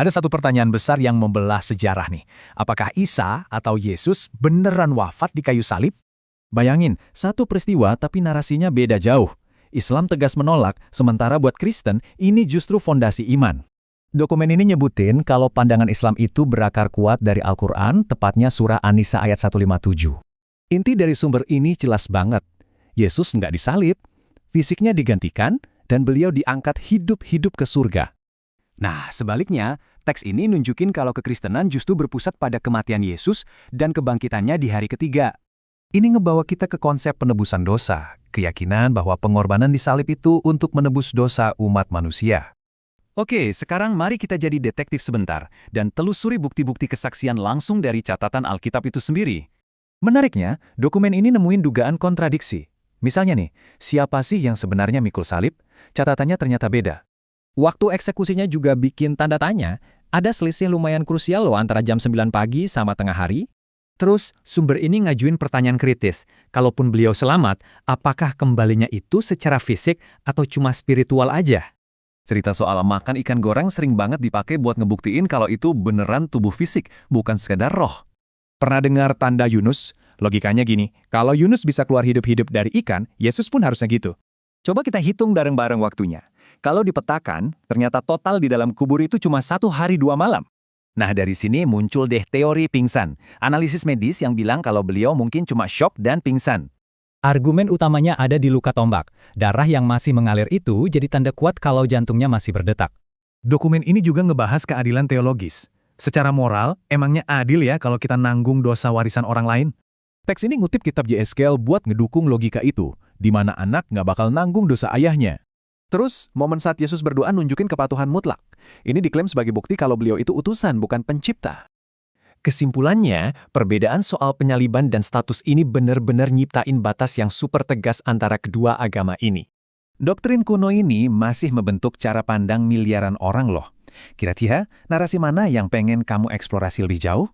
Ada satu pertanyaan besar yang membelah sejarah nih. Apakah Isa atau Yesus beneran wafat di kayu salib? Bayangin, satu peristiwa tapi narasinya beda jauh. Islam tegas menolak, sementara buat Kristen, ini justru fondasi iman. Dokumen ini nyebutin kalau pandangan Islam itu berakar kuat dari Al-Quran, tepatnya surah An-Nisa ayat 157. Inti dari sumber ini jelas banget. Yesus nggak disalib, fisiknya digantikan, dan beliau diangkat hidup-hidup ke surga. Nah, sebaliknya, teks ini nunjukin kalau kekristenan justru berpusat pada kematian Yesus dan kebangkitannya di hari ketiga. Ini ngebawa kita ke konsep penebusan dosa, keyakinan bahwa pengorbanan di salib itu untuk menebus dosa umat manusia. Oke, sekarang mari kita jadi detektif sebentar dan telusuri bukti-bukti kesaksian langsung dari catatan Alkitab itu sendiri. Menariknya, dokumen ini nemuin dugaan kontradiksi. Misalnya nih, siapa sih yang sebenarnya mikul salib? Catatannya ternyata beda. Waktu eksekusinya juga bikin tanda tanya, ada selisih lumayan krusial loh antara jam 9 pagi sama tengah hari. Terus, sumber ini ngajuin pertanyaan kritis. Kalaupun beliau selamat, apakah kembalinya itu secara fisik atau cuma spiritual aja? Cerita soal makan ikan goreng sering banget dipakai buat ngebuktiin kalau itu beneran tubuh fisik, bukan sekedar roh. Pernah dengar tanda Yunus? Logikanya gini, kalau Yunus bisa keluar hidup-hidup dari ikan, Yesus pun harusnya gitu. Coba kita hitung bareng-bareng waktunya. Kalau dipetakan, ternyata total di dalam kubur itu cuma 1 hari 2 malam. Nah, dari sini muncul deh teori pingsan. Analisis medis yang bilang kalau beliau mungkin cuma syok dan pingsan. Argumen utamanya ada di luka tombak. Darah yang masih mengalir itu jadi tanda kuat kalau jantungnya masih berdetak. Dokumen ini juga ngebahas keadilan teologis. Secara moral, emangnya adil ya kalau kita nanggung dosa warisan orang lain? Teks ini ngutip kitab Yeskel buat ngedukung logika itu, di mana anak nggak bakal nanggung dosa ayahnya. Terus, momen saat Yesus berdoa nunjukin kepatuhan mutlak. Ini diklaim sebagai bukti kalau beliau itu utusan, bukan pencipta. Kesimpulannya, perbedaan soal penyaliban dan status ini benar-benar nyiptain batas yang super tegas antara kedua agama ini. Doktrin kuno ini masih membentuk cara pandang miliaran orang loh. Kira-kira, narasi mana yang pengen kamu eksplorasi lebih jauh?